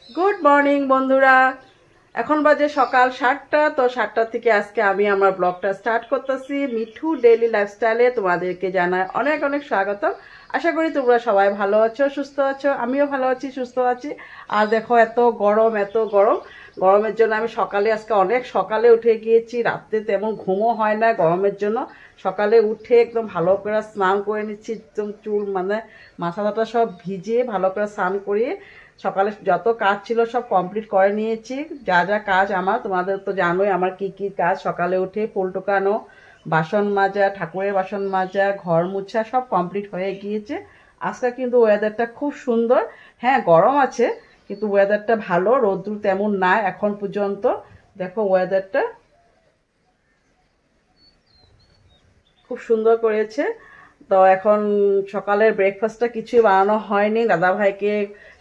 Good morning বন্ধুরা। এখন বাজে সকাল 7টা। তো 7টা থেকে আজকে আমি আমার ব্লগটা স্টার্ট করতেছি। মিঠু ডেইলি লাইফস্টাইলে তোমাদেরকে জানাই অনেক অনেক স্বাগতম। আশা করি তোমরা সবাই ভালো আছো, সুস্থ আছো। আমিও ভালো আছি, সুস্থ আছি। আর দেখো এত গরম, এত গরম। গরমের জন্য আমি আজকে অনেক সকালে উঠে গিয়েছি। রাত্রে তেমন ঘুমও হয় না গরমের জন্য। সকালে উঠে একদম ভালো করে স্নান করে নিচ্ছি। একদম চুল মাথা টাথা সব ভিজিয়ে ভালো করে স্নান করিয়ে সকালে যত কাজ ছিল সব কমপ্লিট করে নিয়েছি। যা যা কাজ আমার, তোমাদের তো জানোই আমার কি কি কাজ। সকালে উঠে ফুল টোকানো, বাসন মাজা, ঠাকুরের বাসন মাজা, ঘর মুছা সব কমপ্লিট হয়ে গিয়েছে। আজকে কিন্তু ওয়েদারটা খুব সুন্দর। হ্যাঁ, গরম আছে কিন্তু ওয়েদারটা ভালো, রোদ্দুর তেমন নাই এখন পর্যন্ত। দেখো ওয়েদারটা খুব সুন্দর করেছে। তো এখন সকালের ব্রেকফাস্টটা কিছুই বানানো হয়নি। দাদাভাইকে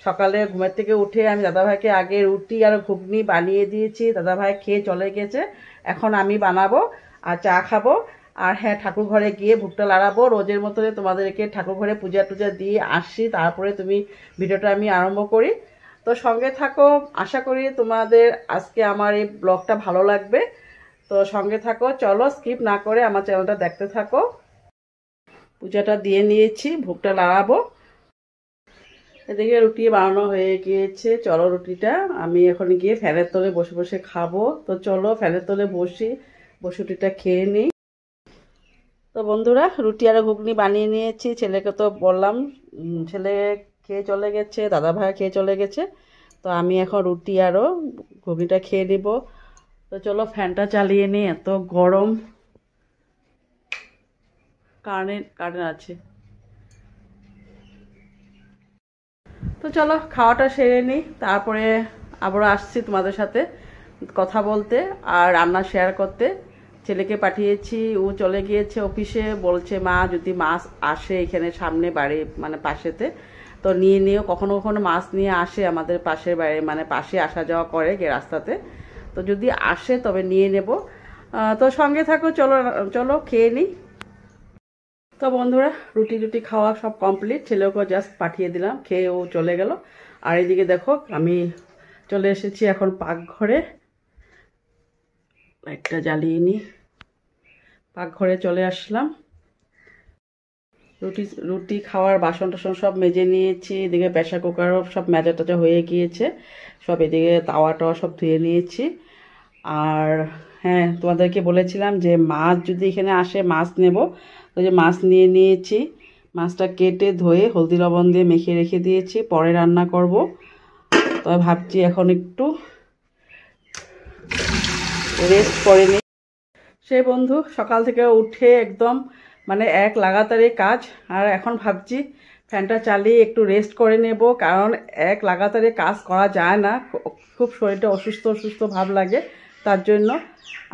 সকালে ঘুমের থেকে উঠে আমি দাদাভাইকে আগে রুটি আর ঘুগনি বানিয়ে দিয়েছি। দাদাভাই খেয়ে চলে গেছে। এখন আমি বানাবো আর চা খাবো। আর হ্যাঁ, ঠাকুর ঘরে গিয়ে ভুট্টা লাড়াবো। রোজের মতো তোমাদেরকে ঠাকুর ঘরে পূজা টুজা দিয়ে আসি, তারপরে ভিডিওটা আমি আরম্ভ করি। তো সঙ্গে থাকো। আশা করি তোমাদের আজকে আমার এই ব্লগটা ভালো লাগবে। তো সঙ্গে থাকো, চলো স্কিপ না করে আমার চ্যানেলটা দেখতে থাকো। পূজাটা দিয়ে নিয়েছি, ভোগটা লাগাবো। এদিকে রুটি বানানো হয়ে গিয়েছে। চলো রুটিটা আমি এখন গিয়ে ফ্যানের তলে বসে বসে খাবো। তো চলো ফ্যানের তলে বসে রুটিটা খেয়ে নিই। তো বন্ধুরা, রুটি আর ঘুগনি বানিয়ে নিয়েছি। ছেলেকে তো বললাম, ছেলে খেয়ে চলে গেছে, দাদা ভাই খেয়ে চলে গেছে। তো আমি এখন রুটি আরও ঘুগনিটা খেয়ে নিব। তো চলো ফ্যানটা চালিয়ে নিই, এত গরম। কারেন্ট আছে। তো চলো খাওয়াটা সেরে নিই, তারপরে আবারও আসছি তোমাদের সাথে কথা বলতে আর রান্না শেয়ার করতে। ছেলেকে পাঠিয়েছি, ও চলে গিয়েছে অফিসে। বলছে মা যদি মাছ আসে এখানে সামনে বাড়ি পাশেতে তো নিয়ে নিও। কখনো কখনো মাছ নিয়ে আসে আমাদের পাশের বাড়ি, পাশে আসা যাওয়া করে রাস্তাতে। তো যদি আসে তবে নিয়ে নেব। তো সঙ্গে থাকো, চলো চলো খেয়ে নিই। তো বন্ধুরা, রুটি খাওয়া সব কমপ্লিট। ছেলেকে জাস্ট পাঠিয়ে দিলাম, খেয়ে ও চলে গেল। আর এদিকে দেখো আমি চলে এসেছি এখন পাকঘরে। লাইটটা জ্বালিয়ে নিই। পাকঘরে চলে আসলাম। রুটি খাওয়ার বাসন টাসন সব মেজে নিয়েছি। এদিকে প্রেসার কুকারও সব মেজা টাজা হয়ে গিয়েছে সব। এদিকে তাওয়া টাওয়া সব ধুয়ে নিয়েছি। আর হ্যাঁ, তোমাদেরকে বলেছিলাম যে মাছ যদি এখানে আসে মাছ নেব। তো যে মাছ নিয়ে নিয়েছি। মাছটা কেটে ধুয়ে হলদি লবণ দিয়ে মেখে রেখে দিয়েছি, পরে রান্না করব। তবে ভাবছি এখন একটু রেস্ট করে নিই। সেই বন্ধু সকাল থেকে উঠে একদম এক লাগাতারে কাজ। আর এখন ভাবছি ফ্যানটা চালিয়ে একটু রেস্ট করে নেব, কারণ এক লাগাতারে কাজ করা যায় না, খুব শরীরটা অসুস্থ অসুস্থ ভাব লাগে তার জন্য।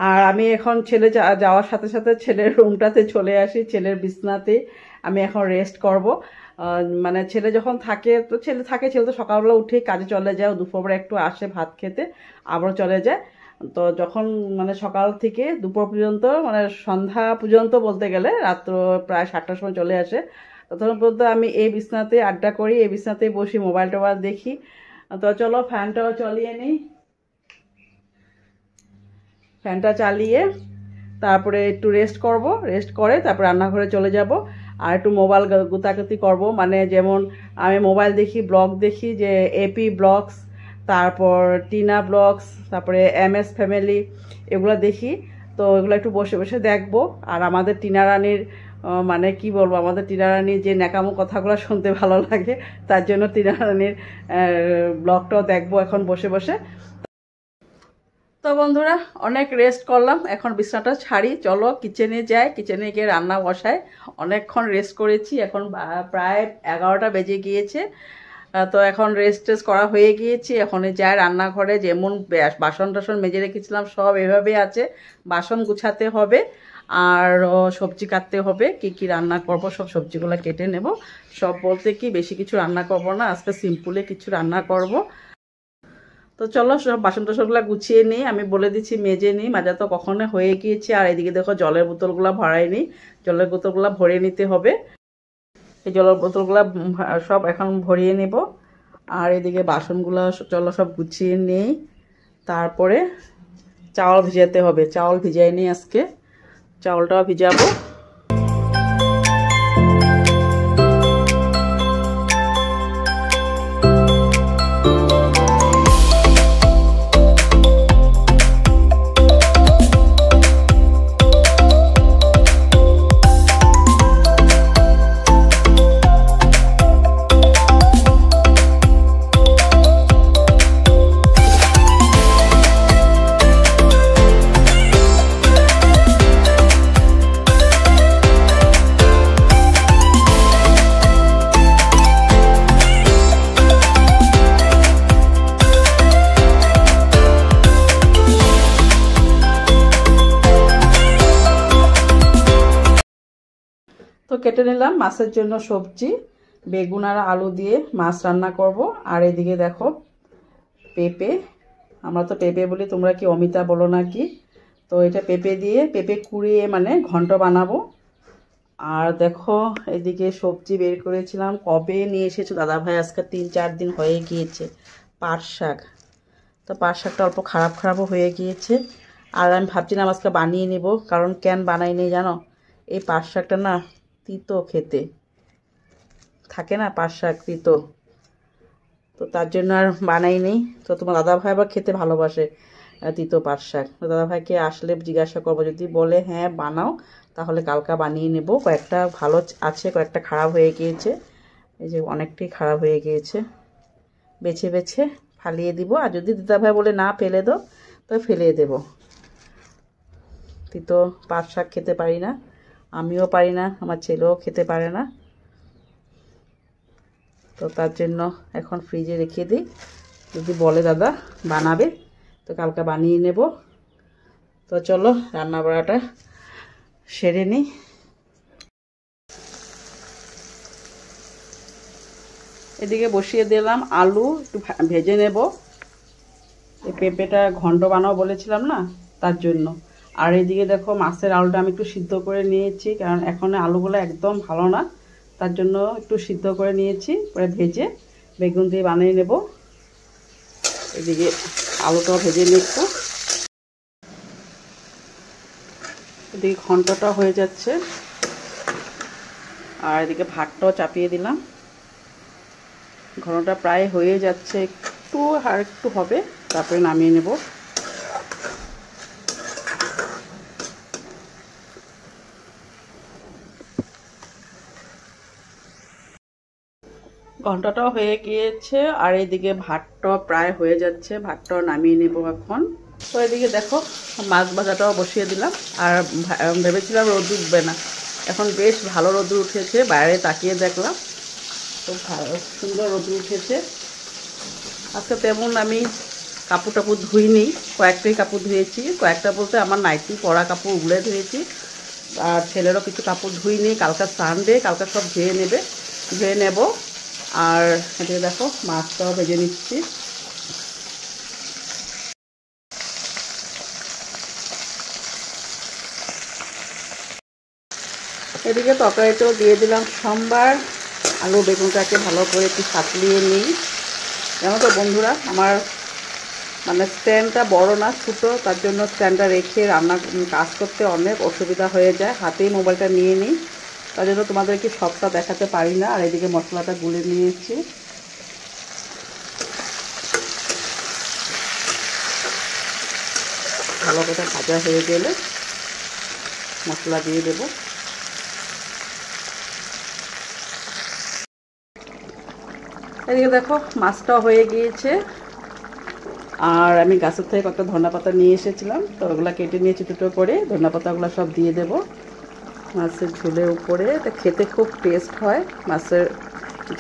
আর আমি এখন ছেলে যাওয়ার সাথে সাথে ছেলের রুমটাতে চলে আসি, ছেলের বিছনাতে আমি এখন রেস্ট করব। ছেলে যখন থাকে তো ছেলে তো সকালবেলা উঠেই কাজে চলে যায়, দুপুরবেলা একটু আসে ভাত খেতে, আবার চলে যায়। তো যখন সকাল থেকে দুপুর পর্যন্ত সন্ধ্যা পর্যন্ত বলতে গেলে রাত্র প্রায় 7টার সময় চলে আসে। ততক্ষণ পর্যন্ত আমি এই বিছনাতে আড্ডা করি, এই বিছনাতেই বসি, মোবাইল টোবাইল দেখি। তো চলো ফ্যানটাও চালিয়ে নিই। ফ্যানটা চালিয়ে তারপরে একটু রেস্ট করব, রেস্ট করে তারপর রান্নাঘরে চলে যাব। আর একটু মোবাইল গুতাগুতি করব, যেমন আমি মোবাইল দেখি, ব্লগ দেখি, যে এপি ব্লগস, তারপর টিনা ব্লগস, তারপরে MS ফ্যামিলি, এগুলো দেখি। তো এগুলো একটু বসে বসে দেখবো। আর আমাদের টিনা রানীর কি বলবো, আমাদের টিনা রানীর যে ন্যাকামো কথাগুলো শুনতে ভালো লাগে, তার জন্য টিনা রানীর ব্লগটাও দেখবো এখন বসে বসে। তো বন্ধুরা, অনেক রেস্ট করলাম, এখন বিছানাটা ছাড়ি, চলো কিচেনে যাই, কিচেনে গিয়ে রান্না বসাই। অনেকক্ষণ রেস্ট করেছি, এখন প্রায় 11টা বেজে গিয়েছে। তো এখন রেস্ট করা হয়ে গিয়েছি। এখন যাই রান্নাঘরে, যেমন বাসন টাসন মেজে রেখেছিলাম সব এভাবেই আছে, বাসন গুছাতে হবে আর সবজি কাটতে হবে। কি কি রান্না করব সব সবজিগুলো কেটে নেব। সব বলতে কি বেশি কিছু রান্না করব না, আজকে সিম্পলে কিছু রান্না করব। তো চলো সব বাসন টাসনগুলো গুছিয়ে নিই, আমি বলে দিচ্ছি মেজে নিই, মাজা তো কখনো হয়ে গিয়েছে। আর এদিকে দেখো জলের বোতলগুলো ভরাই নিই, জলের বোতলগুলো ভরে নিতে হবে। এই জলের বোতলগুলো সব এখন ভরিয়ে নেব। আর এদিকে বাসনগুলো চলো সব গুছিয়ে নেই, তারপরে চাউল ভিজাতে হবে। চাউল ভিজাই নিই আজকে, চাউলটাও ভিজাবো। তো কেটে নিলাম মাছের জন্য সবজি, বেগুন আর আলু দিয়ে মাছ রান্না করব। আর এদিকে দেখো পেঁপে, আমরা তো পেঁপে বলি, তোমরা কি অমিতা বলো না কি? তো এটা পেঁপে দিয়ে পেঁপে কুড়িয়ে মানে ঘন্ট বানাবো। আর দেখো এদিকে সবজি বের করেছিলাম, কবে নিয়ে এসেছো দাদাভাই, আজকে 3-4 দিন হয়ে গিয়েছে। পাট শাক, তো পাট শাকটা অল্প খারাপ খারাপও হয়ে গিয়েছে। আর আমি ভাবছিলাম আজকে বানিয়ে নেব, কারণ কেন বানাই নেই জানো, এই পাট শাকটা না তিতো খেতে, থাকে না পাট শাক তিতো, তো তার জন্য আর বানাই নেই। তো তোমার দাদাভাই আবার খেতে ভালোবাসে তিতো পাট শাক, তো দাদাভাইকে আসলে জিজ্ঞাসা করবো, যদি বলে হ্যাঁ বানাও তাহলে কালকা বানিয়ে নেব। কয়েকটা ভালো আছে, কয়েকটা খারাপ হয়ে গিয়েছে, এই যে অনেকটাই খারাপ হয়ে গিয়েছে, বেছে বেছে ফালিয়ে দিব। আর যদি দাদাভাই বলে না ফেলে দাও তো ফেলে দেব। তিতো পাট শাক খেতে পারি না, আমিও পারি না, আমার ছেলেও খেতে পারে না, তো তার জন্য এখন ফ্রিজে রেখে দিই। যদি বলে দাদা বানাবে তো কালকে বানিয়ে নেব। তো চলো রান্না বাড়াটা সেরে নিই। এদিকে বসিয়ে দিলাম আলু, একটু ভেজে নেব। এই পেঁপেটা ঘন্ট বানাও বলেছিলাম না, তার জন্য। আর এইদিকে দেখো মাছের আলুটা আমি একটু সিদ্ধ করে নিয়েছি, কারণ এখন আলুগুলো একদম ভালো না, তার জন্য একটু সিদ্ধ করে নিয়েছি, পরে ভেজে বেগুন দিয়ে বানিয়ে নেব। এদিকে আলুটাও ভেজে নিই একটু। এদিকে ঘন্টটা হয়ে যাচ্ছে, আর এদিকে ভাতটাও চাপিয়ে দিলাম। ঘন্টটা প্রায় হয়ে যাচ্ছে, একটু আর একটু হবে, তারপরে নামিয়ে নেব। ঘন্টাটাও হয়ে গিয়েছে, আর এইদিকে ভাতটাও প্রায় হয়ে যাচ্ছে, ভাতটাও নামিয়ে নেব এখন। তো এদিকে দেখো মাছ ভাজাটাও বসিয়ে দিলাম। আর ভেবেছিলাম রোদ উঠবে না, এখন বেশ ভালো রোদ উঠেছে, বাইরে তাকিয়ে দেখলাম খুব ভালো সুন্দর রোদ উঠেছে। আজকে তেমন আমি কাপড় টাপড় ধুইনি, কয়েকটাই কাপড় ধুয়েছি, কয়েকটা বলতে আমার নাইটি পরা কাপড় উগলে ধুয়েছি, আর ছেলেরও কিছু কাপড় ধুইনি, কালকে সানডে, কালকে সব ধুয়ে নেব। আর এদিকে দেখো মাছটাও ভেজে নিচ্ছি। এদিকে তরকারিটাও দিয়ে দিলাম সম্বার, আলু বেগুনটাকে ভালো করে একটু সাঁতলিয়ে নিই। জানো তো বন্ধুরা, আমার মানে স্ট্যান্ডটা বড় না, ছোটো, তার জন্য স্ট্যান্ডটা রেখে কাজ করতে অনেক অসুবিধা হয়ে যায়, হাতেই মোবাইলটা নিয়ে নিই, তার জন্য তোমাদেরকে সবটা দেখাতে পারি না। আর এদিকে মশলাটা গুলে নিয়েছি, ভালো করে ভাজা হয়ে গেলে মশলা দিয়ে দেব। এদিকে দেখো মাছটাও হয়ে গিয়েছে, আর আমি গাছের থেকে কয়েকটা ধনেপাতা নিয়ে এসেছিলাম, তো ওগুলো কেটে নিয়েছি দুটো করে, ধনেপাতাগুলো সব দিয়ে দেব মাছের ঝোলের উপরে। এটা খেতে খুব টেস্ট হয়, মাছের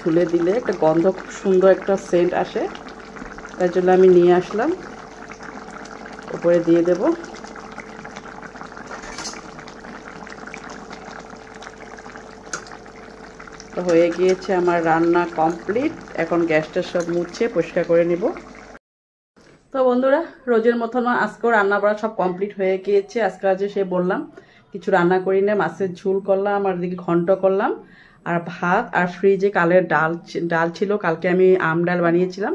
ঝুলে দিলে একটা গন্ধ, খুব সুন্দর একটা সেন্ট আসে, তার জন্য আমি নিয়ে আসলাম, উপরে দিয়ে দেব। তো হয়ে গিয়েছে আমার রান্না কমপ্লিট, এখন গ্যাসটা সব মুছে পরিষ্কার করে নিব। তো বন্ধুরা রোজের মতন আজকেও রান্না বাড়া সব কমপ্লিট হয়ে গিয়েছে। আজকে সে বললাম কিছু রান্না করি না, মাছের ঝোল করলাম, আর দিকে ঘন্ট করলাম, আর ভাত, আর ফ্রিজে কালের ডাল ছিল, কালকে আমি আম ডাল বানিয়েছিলাম,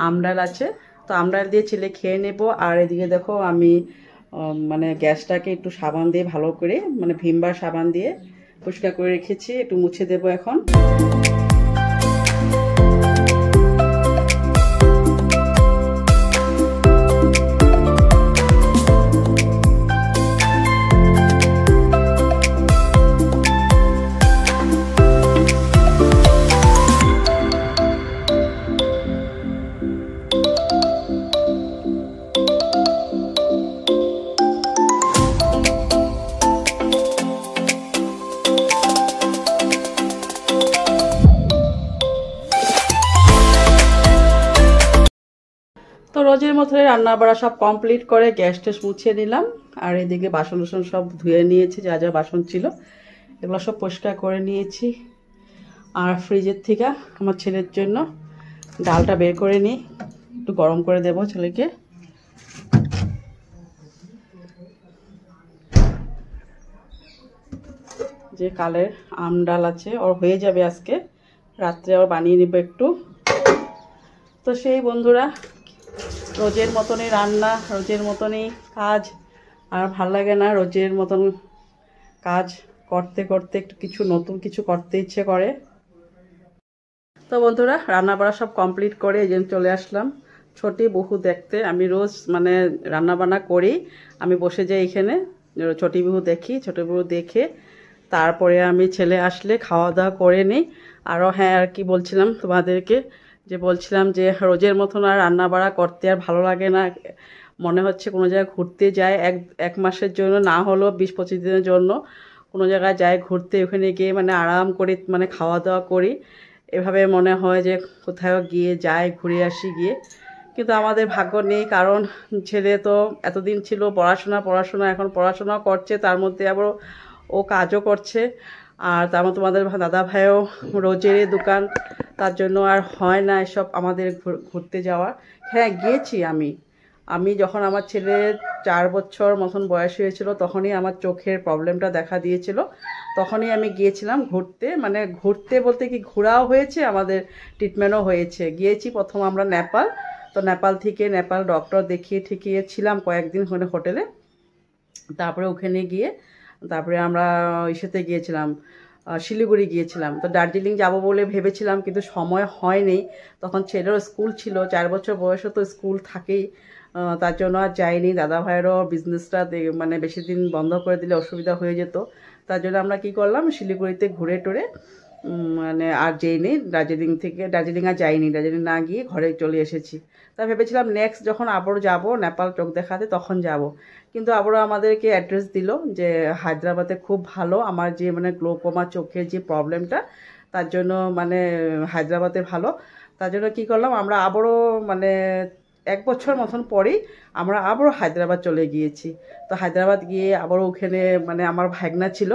আম ডাল আছে। তো আম ডাল দিয়ে ছেলে খেয়ে নেব। আর এদিকে দেখো আমি মানে গ্যাসটাকে একটু সাবান দিয়ে ভালো করে, মানে ভিমবার সাবান দিয়ে পরিষ্কার করে রেখেছি, একটু মুছে দেব এখন। তো রোজের মতো রান্না বাড়া সব কমপ্লিট করে গ্যাস ট্যাস মুছিয়ে নিলাম। আর এদিকে বাসন টাসন সব ধুয়ে নিয়েছি, যা যা বাসন ছিল এগুলো সব পরিষ্কার করে নিয়েছি। আর ফ্রিজের থেকে আমার ছেলের জন্য ডালটা বের করে নিই, একটু গরম করে দেব ছেলেকে। যে কালের আম ডাল আছে, ওর হয়ে যাবে আজকে, রাত্রে আবার বানিয়ে নিব একটু। তো সেই বন্ধুরা, রোজের মতনই রান্না, রোজের মতনই কাজ, আর ভাল লাগে না রোজের মতন কাজ করতে করতে, একটু কিছু নতুন কিছু করতে ইচ্ছে করে। তো বন্ধুরা, রান্না বাড়া সব কমপ্লিট করে এই জন্য চলে আসলাম ছোটি বহু দেখতে। আমি রোজ মানে রান্না বান্না করি, আমি বসে যাই এখানে, ছোটি বহু দেখি, ছোটি বহু দেখে তারপরে আমি ছেলে আসলে খাওয়া দাওয়া করে নিই। আরও হ্যাঁ, আর কি বলছিলাম তোমাদেরকে, যে বলছিলাম যে রোজের মতন আর রান্না বাড়া করতে আর ভালো লাগে না। মনে হচ্ছে কোনো জায়গায় ঘুরতে যায়, এক মাসের জন্য না হলেও 20-25 দিনের জন্য কোনো জায়গায় যাই ঘুরতে, ওখানে গিয়ে মানে আরাম করে মানে খাওয়া দাওয়া করি, এভাবে মনে হয় যে কোথাও গিয়ে যাই, ঘুরে আসি গিয়ে। কিন্তু আমাদের ভাগ্য নেই, কারণ ছেলে তো এতদিন ছিল পড়াশোনা, এখন পড়াশোনা করছে, তার মধ্যে আবার ও কাজও করছে। আর তারপর তোমাদের দাদা ভাইও রোজের দোকান, তার জন্য আর হয় না এসব আমাদের ঘুরতে যাওয়া। হ্যাঁ, গিয়েছি আমি যখন আমার ছেলে 4 বছর মতন বয়স হয়েছিল, তখনই আমার চোখের প্রবলেমটা দেখা দিয়েছিল, তখনই আমি গিয়েছিলাম ঘুরতে। মানে ঘুরতে বলতে কি, ঘোরাও হয়েছে, আমাদের ট্রিটমেন্টও হয়েছে। গিয়েছি প্রথম আমরা নেপাল, তো নেপাল ডক্টর দেখিয়ে ঠেকিয়েছিলাম কয়েকদিন ওখানে হোটেলে। তারপরে ওখানে গিয়ে তারপরে আমরা ইসেতে গিয়েছিলাম, শিলিগুড়ি গিয়েছিলাম। তো দার্জিলিং যাব বলে ভেবেছিলাম, কিন্তু সময় হয়নি, তখন ছেলেরও স্কুল ছিল, 4 বছর বয়সে তো স্কুল থাকেই, তার জন্য আর যাইনি। দাদা ভাইয়েরও বিজনেসটা মানে বেশি দিন বন্ধ করে দিলে অসুবিধা হয়ে যেত, তার জন্য আমরা কি করলাম, শিলিগুড়িতে ঘুরে টুরে মানে আর যাইনি। দার্জিলিং আর যাইনি, দার্জিলিং না গিয়ে ঘরে চলে এসেছি। তা ভেবেছিলাম নেক্সট যখন আবারও যাব নেপাল চোখ দেখাতে, তখন যাব। কিন্তু আবারও আমাদেরকে অ্যাড্রেস দিল যে হায়দ্রাবাদে খুব ভালো, আমার যে মানে গ্লোকোমা চোখের যে প্রবলেমটা, তার জন্য মানে হায়দ্রাবাদে ভালো। তার জন্য কী করলাম, আমরা আবারও মানে 1 বছর মতন পরেই আমরা আবারও হায়দ্রাবাদ চলে গিয়েছি। তো হায়দ্রাবাদ গিয়ে আবারও ওখানে মানে আমার ভাগনা ছিল,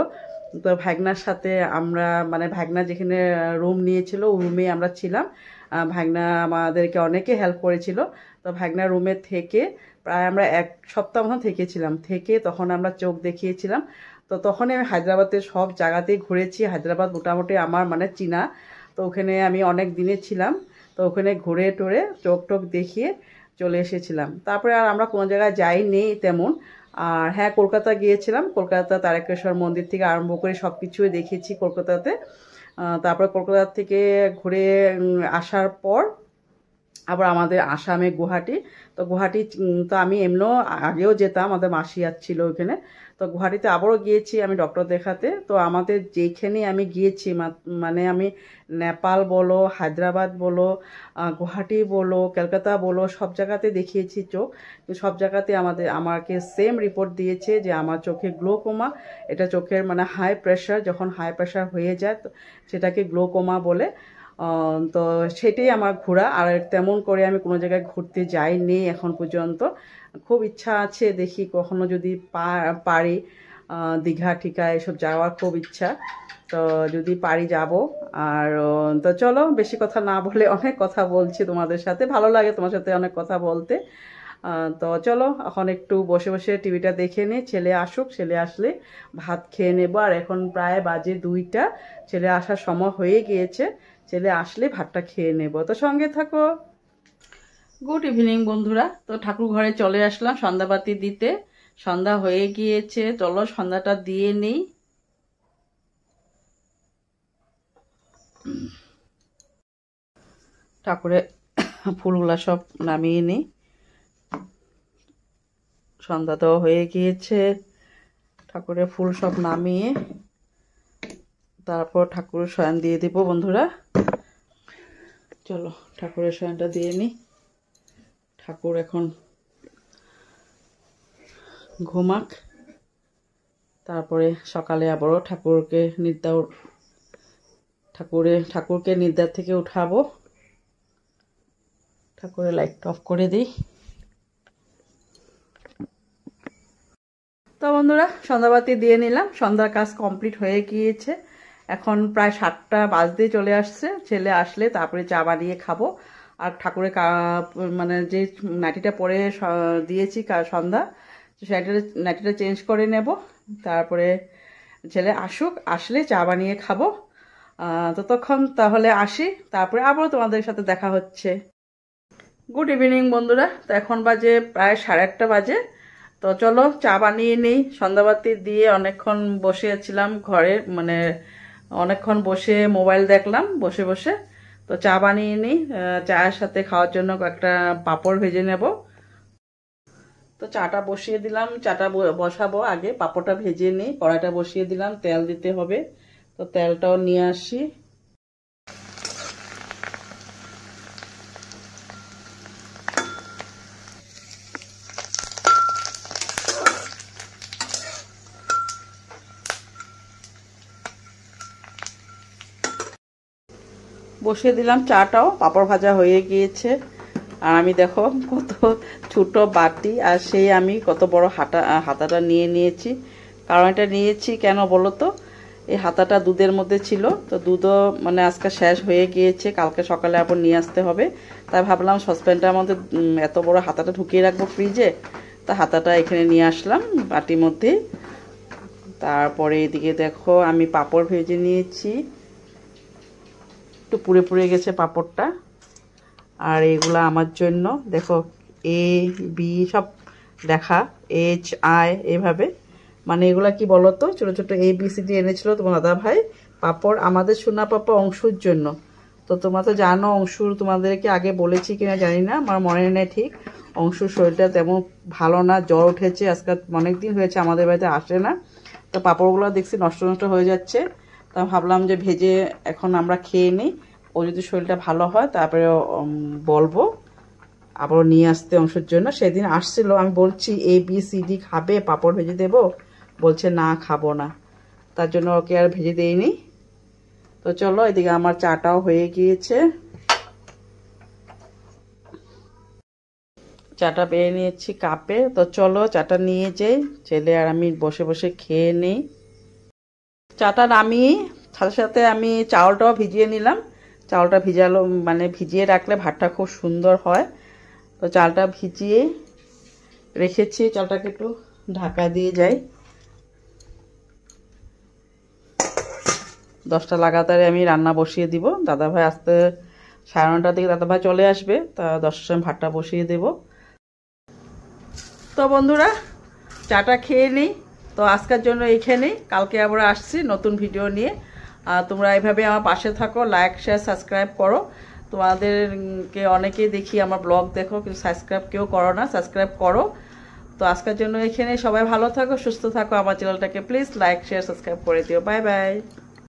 তো ভাগনার সাথে আমরা মানে ভাগনা যেখানে রুম নিয়েছিল ওই রুমে আমরা ছিলাম। ভাগনা আমাদেরকে অনেকে হেল্প করেছিল। তো ভাগনার রুমে থেকে প্রায় আমরা 1 সপ্তাহ মতন থেকেছিলাম, থেকে তখন আমরা চোখ দেখিয়েছিলাম। তো তখনই আমি হায়দ্রাবাদের সব জায়গাতেই ঘুরেছি। হায়দ্রাবাদ মোটামুটি আমার মানে চিনা, তো ওখানে আমি অনেক দিনে ছিলাম। তো ওখানে ঘুরে টুরে চোখ টোক দেখিয়ে চলে এসেছিলাম। তারপরে আর আমরা কোনো জায়গায় যাইনি তেমন। আর হ্যাঁ, কলকাতা গিয়েছিলাম, কলকাতা তারকেশ্বর মন্দির থেকে আরম্ভ করে সব কিছুই দেখেছি কলকাতাতে। তারপর কলকাতা থেকে ঘুরে আসার পর আবার আমাদের আসামে গুয়াহাটি। তো গুয়াহাটি তো আমি এমনিও আগেও যেতাম, আমাদের মাসি ছিল ওইখানে। তো গুয়াহাটিতে আবারও গিয়েছি আমি ডক্টর দেখাতে। তো আমাদের যেখানে আমি গিয়েছি মানে আমি নেপাল বলো, হায়দ্রাবাদ বলো, গুয়াহাটি বলো, কলকাতা বলো, সব জায়গাতে দেখিয়েছি চোখ। সব জায়গাতে আমাকে সেম রিপোর্ট দিয়েছে যে আমার চোখে গ্লোকোমা, এটা চোখের মানে হাই প্রেশার, যখন হাই প্রেশার হয়ে যায় তো সেটাকে গ্লোকোমা বলে। তো সেটাই আমার ঘোরা। আর তেমন করে আমি কোনো জায়গায় ঘুরতে যাইনি এখন পর্যন্ত। খুব ইচ্ছা আছে, দেখি কখনো যদি পারি, দীঘা টিঘা এসব যাওয়ার খুব ইচ্ছা। তো যদি পারি যাব। আর তো চলো বেশি কথা না বলে, অনেক কথা বলছি তোমাদের সাথে, ভালো লাগে তোমার সাথে অনেক কথা বলতে। তো চলো এখন একটু বসে বসে টিভিটা দেখে নিই, ছেলে আসুক, ছেলে আসলে ভাত খেয়ে নেবো। আর এখন প্রায় বাজে 2টা, ছেলে আসার সময় হয়ে গিয়েছে, ছেলে আসলে ভাতটা খেয়ে নেব। তো সঙ্গে থাকো। গুড ইভিনিং বন্ধুরা। তো ঠাকুর ঘরে চলে আসলাম সন্ধ্যাবাতি দিতে, সন্ধ্যা হয়ে গিয়েছে, চলো সন্ধ্যাটা দিয়ে নেই। ঠাকুরের ফুলগুলা সব নামিয়ে নিই, সন্ধ্যা তো হয়ে গিয়েছে। ঠাকুরের ফুল সব নামিয়ে তারপর ঠাকুরের শয়ন দিয়ে দিব বন্ধুরা। চলো ঠাকুরের শয়নটা দিয়ে নিই। ঠাকুর এখন ঘুমাক, তারপরে সকালে আবারও ঠাকুরকে নিদ্রা থেকে উঠাবো। ঠাকুরের লাইটটা অফ করে দিই। তো বন্ধুরা সন্ধ্যাবাতি দিয়ে নিলাম, সন্ধ্যার কাজ কমপ্লিট হয়ে গিয়েছে। এখন প্রায় 7টা বাজতে চলে আসছে, ছেলে আসলে তারপরে চা বানিয়ে খাবো। আর ঠাকুরের মানে যে নাইটিটা পরে দিয়েছি সন্ধ্যা, নাইটিটা চেঞ্জ করে নেব। তারপরে ছেলে আসুক, আসলে চা বানিয়ে খাবো। ততক্ষণ তাহলে আসি, তারপরে আবারও তোমাদের সাথে দেখা হচ্ছে। গুড ইভিনিং বন্ধুরা। তো এখন বাজে প্রায় 8:30 বাজে। তো চলো চা বানিয়ে নিই। সন্ধ্যাবাতি দিয়ে অনেকক্ষণ বসে ছিলাম ঘরে, মানে অনেকক্ষণ বসে মোবাইল দেখলাম বসে বসে। তো চা বানিয়ে নিই, চায়ের সাথে খাওয়ার জন্য একটা পাঁপড় ভেজে নেব। তো চাটা বসিয়ে দিলাম, চাটা বসাবো আগে, পাঁপড়টা ভেজে নিই। কড়াইটা বসিয়ে দিলাম, তেল দিতে হবে, তো তেলটাও নিয়ে আসি। বসিয়ে দিলাম চাটাও, পাঁপড় ভাজা হয়ে গিয়েছে। আর আমি দেখো কত ছোট বাটি, আর সেই আমি কত বড় হাতাটা নিয়ে নিয়েছি। কারণ এটা নিয়েছি কেন বলো তো, এই হাতাটা দুধের মধ্যে ছিল, তো দুধও মানে আজকে শেষ হয়ে গিয়েছে, কালকে সকালে আবার নিয়ে আসতে হবে। তাই ভাবলাম সসপ্যানটার মধ্যে এত বড় হাতাটা ঢুকিয়ে রাখবো ফ্রিজে, তা হাতাটা এখানে নিয়ে আসলাম বাটির মধ্যে। তারপরে এদিকে দেখো আমি পাঁপড় ভেজে নিয়েছি, একটু পুড়ে পুড়ে গেছে পাঁপড়টা। আর এগুলা আমার জন্য দেখো AB সব লেখা, HI এভাবে, মানে এগুলা কি বলতো, ছোট ছোট ABCD এনেছিল তোমার দাদা ভাই পাঁপড় আমাদের সোনা পাপা অংশুর জন্য। তো তোমরা তো জানো অংশুর, তোমাদেরকে আগে বলেছি কিনা জানি না, আমার মনে নেই ঠিক। অংশুর শরীরটা তেমন ভালো না, জ্বর উঠেছে, আজকে অনেক দিন হয়েছে আমাদের বাড়িতে আসে না। তো পাঁপড়গুলো দেখছি নষ্ট নষ্ট হয়ে যাচ্ছে, তা ভাবলাম যে ভেজে এখন আমরা খেয়ে নিই, ও যদি শরীরটা ভালো হয় তারপরে বলবো আবারও নিয়ে আসতে অংশের জন্য। সেদিন আসছিল, আমি বলছি ABCD খাবে, পাঁপড় ভেজে দেবো, বলছে না খাবো না, তার জন্য ওকে আর ভেজে দেইনি। তো চলো এদিকে আমার চাটাও হয়ে গিয়েছে, চাটা পেয়ে নিয়েছি কাপে। তো চলো চাটা নিয়ে যাই, ছেলে আর আমি বসে বসে খেয়ে নিই। চাটা নামিয়ে সাথে সাথে আমি চাউলটাও ভিজিয়ে নিলাম। চাউলটা ভিজালো, মানে ভিজিয়ে রাখলে ভাতটা খুব সুন্দর হয়। তো চালটা ভিজিয়ে রেখেছি, চালটাকে একটু ঢাকা দিয়ে যাই। 10টা লাগাতারে আমি রান্না বসিয়ে দিব। দাদাভাই আসতে 9:30টার দিকে দাদাভাই চলে আসবে, তা 10টার সময় ভাতটা বসিয়ে দেব। তো বন্ধুরা চাটা খেয়ে নিই। তো আজকের জন্য এইখানেই, কালকে আবার আসছি নতুন ভিডিও নিয়ে। তোমরা এইভাবে আমার পাশে থাকো, লাইক শেয়ার সাবস্ক্রাইব করো। তোমাদেরকে অনেকেই দেখি আমার ব্লগ দেখো, কিন্তু সাবস্ক্রাইব কেউ করো না, সাবস্ক্রাইব করো। তো আজকের জন্য এখানে, সবাই ভালো থাকো, সুস্থ থাকো, আমার চ্যানেলটাকে প্লিজ লাইক শেয়ার সাবস্ক্রাইব করে দিও। Bye bye.